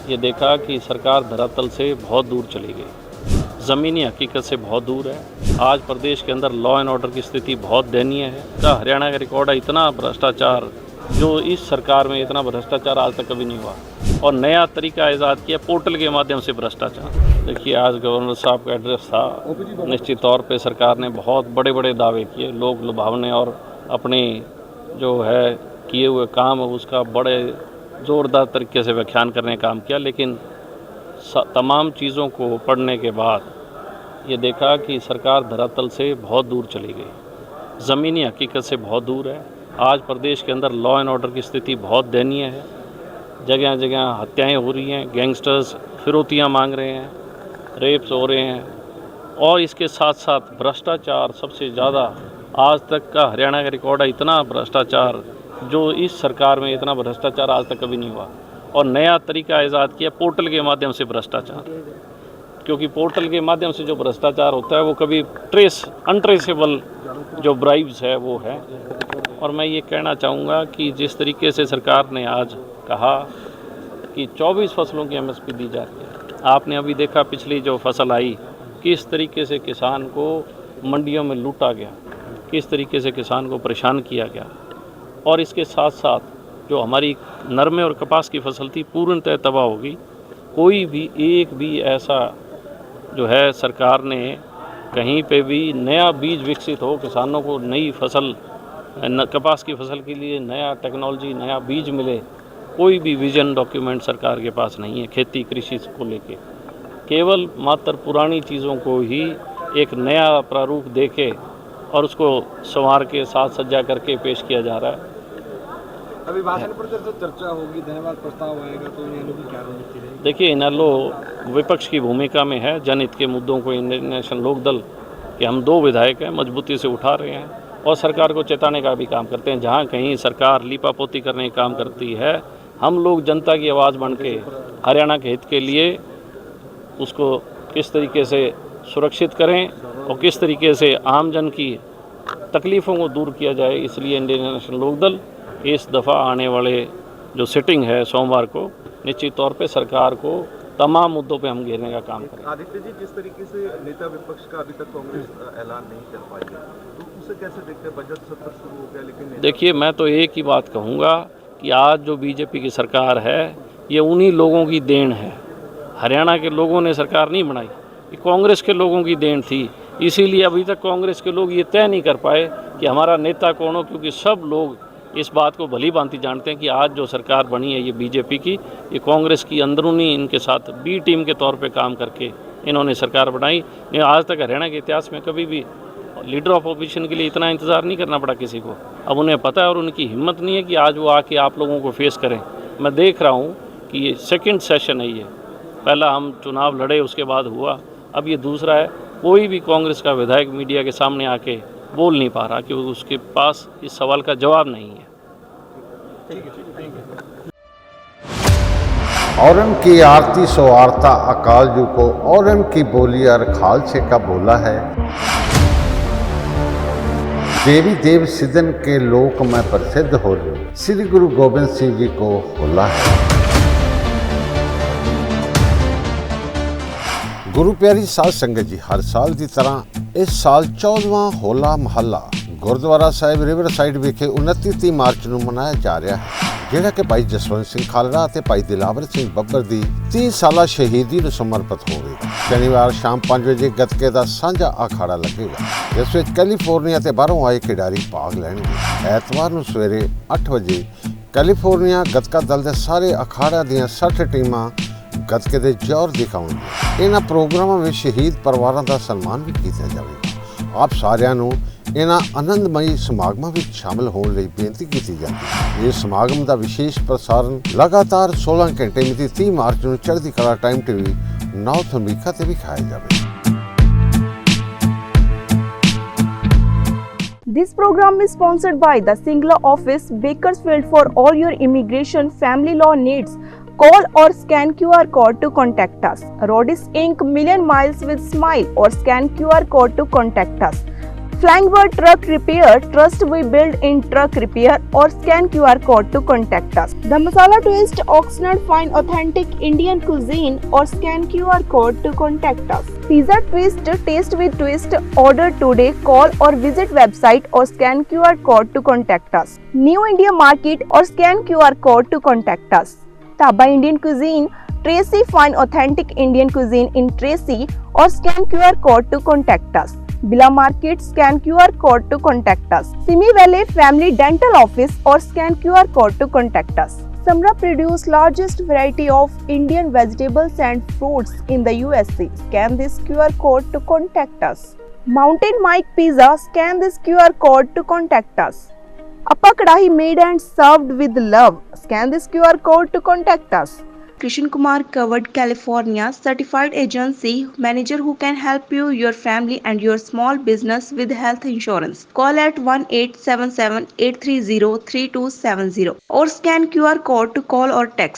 ये देखा कि सरकार धरातल से बहुत दूर चली गई, ज़मीनी हकीकत से बहुत दूर है। आज प्रदेश के अंदर लॉ एंड ऑर्डर की स्थिति बहुत दयनीय है। हरियाणा का रिकॉर्ड है, इतना भ्रष्टाचार जो इस सरकार में, इतना भ्रष्टाचार आज तक कभी नहीं हुआ। और नया तरीका ईजाद किया पोर्टल के माध्यम से भ्रष्टाचार। देखिए, आज गवर्नर साहब का एड्रेस था, निश्चित तौर पे सरकार ने बहुत बड़े बड़े दावे किए, लोग लुभावने और अपने जो है किए हुए काम उसका बड़े ज़ोरदार तरीके से व्याख्यान करने का काम किया। लेकिन तमाम चीज़ों को पढ़ने के बाद ये देखा कि सरकार धरातल से बहुत दूर चली गई, ज़मीनी हकीकत से बहुत दूर है। आज प्रदेश के अंदर लॉ एंड ऑर्डर की स्थिति बहुत दयनीय है। जगह जगह हत्याएं हो रही हैं, गैंगस्टर्स फिरौतियां मांग रहे हैं, रेप्स हो रहे हैं और इसके साथ साथ भ्रष्टाचार सबसे ज़्यादा आज तक का हरियाणा का रिकॉर्ड है। इतना भ्रष्टाचार जो इस सरकार में, इतना भ्रष्टाचार आज तक कभी नहीं हुआ। और नया तरीका ईजाद किया पोर्टल के माध्यम से भ्रष्टाचार, क्योंकि पोर्टल के माध्यम से जो भ्रष्टाचार होता है वो कभी अनट्रेसेबल जो ब्राइब्स है वो है। और मैं ये कहना चाहूँगा कि जिस तरीके से सरकार ने आज कहा कि 24 फसलों की एमएसपी दी जा रही है, आपने अभी देखा पिछली जो फसल आई किस तरीके से किसान को मंडियों में लूटा गया, किस तरीके से किसान को परेशान किया गया। और इसके साथ साथ जो हमारी नरमे और कपास की फसल थी पूर्णतः तबाह होगी। कोई भी एक भी ऐसा जो है सरकार ने कहीं पे भी नया बीज विकसित हो, किसानों को नई फसल कपास की फसल के लिए नया टेक्नोलॉजी, नया बीज मिले, कोई भी विजन डॉक्यूमेंट सरकार के पास नहीं है खेती कृषि को लेके। केवल मात्र पुरानी चीज़ों को ही एक नया प्रारूप देके और उसको संवार के साथ सज्जा करके पेश किया जा रहा है। अभिभाषण पर चर्चा होगी, धन्यवाद प्रस्ताव आएगा तो इनेलो की क्या रणनीति रहेगी? देखिए, इनेलो विपक्ष की भूमिका में है। जनहित के मुद्दों को इंडियन नेशनल लोकदल के हम 2 विधायक हैं, मजबूती से उठा रहे हैं और सरकार को चेताने का भी काम करते हैं। जहाँ कहीं सरकार लीपापोती करने का काम करती है, हम लोग जनता की आवाज़ बन के हरियाणा के हित के लिए उसको किस तरीके से सुरक्षित करें और किस तरीके से आम जन की तकलीफ़ों को दूर किया जाए, इसलिए इंडियन नेशनल लोकदल इस दफ़ा आने वाले जो सिटिंग है सोमवार को निश्चित तौर पे सरकार को तमाम मुद्दों पे हम घेरने का काम करें। आदित्य जी, जिस तरीके से नेता विपक्ष का अभी तक कांग्रेस ऐलान नहीं कर पाई है, तो उसे कैसे देखते हैं? बजट सत्र शुरू हो गया लेकिन देखिए, मैं तो एक ही बात कहूँगा कि आज जो बीजेपी की सरकार है ये उन्हीं लोगों की देन है। हरियाणा के लोगों ने सरकार नहीं बनाई, ये कांग्रेस के लोगों की देन थी। इसीलिए अभी तक कांग्रेस के लोग ये तय नहीं कर पाए कि हमारा नेता कौन हो, क्योंकि सब लोग इस बात को भली भांति जानते हैं कि आज जो सरकार बनी है ये बीजेपी की, ये कांग्रेस की अंदरूनी इनके साथ बी टीम के तौर पे काम करके इन्होंने सरकार बनाई। नहीं, आज तक हरियाणा के इतिहास में कभी भी लीडर ऑफ अपोजिशन के लिए इतना इंतज़ार नहीं करना पड़ा किसी को। अब उन्हें पता है और उनकी हिम्मत नहीं है कि आज वो आके आप लोगों को फेस करें। मैं देख रहा हूँ कि ये सेकेंड सेशन है, ये पहला हम चुनाव लड़े उसके बाद हुआ, अब ये दूसरा है। कोई भी कांग्रेस का विधायक मीडिया के सामने आके बोल नहीं पा रहा क्योंकि उसके पास इस सवाल का जवाब नहीं है। औरम की आरती सो आरता अकाल जू को औरम की बोली और खालसे का बोला है। देवी देव सिद्धन के लोक में प्रसिद्ध हो जो श्री गुरु गोबिंद सिंह जी को होला है। गुरु प्यारी साध संगत जी, हर साल की तरह इस साल 14वां होला महला गुरुद्वारा साहिब रिवर साइड विखे 29 मार्च ਨੂੰ ਮਨਾਇਆ ਜਾ ਰਿਹਾ ਹੈ, ਜਿਹੜਾ ਕਿ ਭਾਈ ਜਸਵੰਤ ਸਿੰਘ ਖਾਲੜਾ ਅਤੇ ਭਾਈ ਦਿਲਾਵਰ ਸਿੰਘ ਬੱਬਰ ਦੀ 30 ਸਾਲਾ ਸ਼ਹੀਦੀ ਨੂੰ ਸਮਰਪਿਤ ਹੋਵੇਗਾ। ਸ਼ਨੀਵਾਰ ਸ਼ਾਮ 5 ਵਜੇ ਗੱਤਕੇ ਦਾ ਸਾਂਝਾ ਅਖਾੜਾ ਲੱਗੇਗਾ, ਜਿਸ ਵਿੱਚ ਕੈਲੀਫੋਰਨੀਆ ਤੇ ਬਾਹਰੋਂ ਆਏ ਖਿਡਾਰੀ ਭਾਗ ਲੈਣਗੇ। ਐਤਵਾਰ ਨੂੰ ਸਵੇਰੇ 8 ਵਜੇ ਕੈਲੀਫੋਰਨੀਆ ਗੱਤਕਾ ਦਲ ਦੇ ਸਾਰੇ ਅਖਾੜਿਆਂ ਦੀਆਂ 60 ਟੀਮਾਂ ਗੱਤਕੇ ਦੇ ਜ਼ੋਰ ਦਿਖਾਉਣਗੀਆਂ। ਇਹਨਾਂ ਪ੍ਰੋਗਰਾਮਾਂ ਵਿੱਚ ਸ਼ਹੀਦ ਪਰਿਵਾਰਾਂ ਦਾ ਸਨਮਾਨ ਵੀ ਕੀਤਾ ਜਾਵੇਗਾ। ਆਪ ਸਾਰਿਆਂ ਨੂੰ ਇਹਨਾਂ ਆਨੰਦਮਈ ਸਮਾਗਮਾਂ ਵਿੱਚ ਸ਼ਾਮਲ ਹੋਣ ਲਈ ਬੇਨਤੀ ਕੀਤੀ ਜਾਂਦੀ ਹੈ। ਇਹ ਸਮਾਗਮ ਦਾ ਵਿਸ਼ੇਸ਼ ਪ੍ਰਸਾਰਣ ਲਗਾਤਾਰ 16 ਘੰਟੇ ਮਿਤੀ 30 ਮਾਰਚ ਨੂੰ ਚੜ੍ਹਦੀ ਕਲਾ ਟਾਈਮ ਟੀਵੀ ਨਾਰਥ ਅਮਰੀਕਾ ਤੇ ਵਿਖਾਇਆ ਜਾਵੇਗਾ। This program is sponsored by the Singla office, Bakersfield. For all your immigration family law needs, call or scan QR code to contact us. Rodis Inc. Million Miles with Smile, or scan QR code to contact us. Flying Bird Truck Repair, trust we build in truck repair, or scan QR code to contact us. The Masala Twist, Oxnard, find authentic Indian cuisine or scan QR code to contact us. Pizza Twist, taste with twist, order today, call or visit website or scan QR code to contact us. New India Market or scan QR code to contact us. Dhaba Indian Cuisine, Tracy, find authentic Indian cuisine in Tracy or scan QR code to contact us. Bila Market, scan QR code to contact us. Simi Valley Family Dental Office or scan QR code to contact us. Samra produce largest variety of Indian vegetables and fruits in the USA. Scan this QR code to contact us. Mountain Mike Pizza, scan this QR code to contact us. Appa Kadahi made and served with love. Scan this QR code to contact us. Krishan Kumar Covered California, certified agency manager who can help you, your family and your small business with health insurance. Call at 1-877-830-3270 or scan QR code to call or text.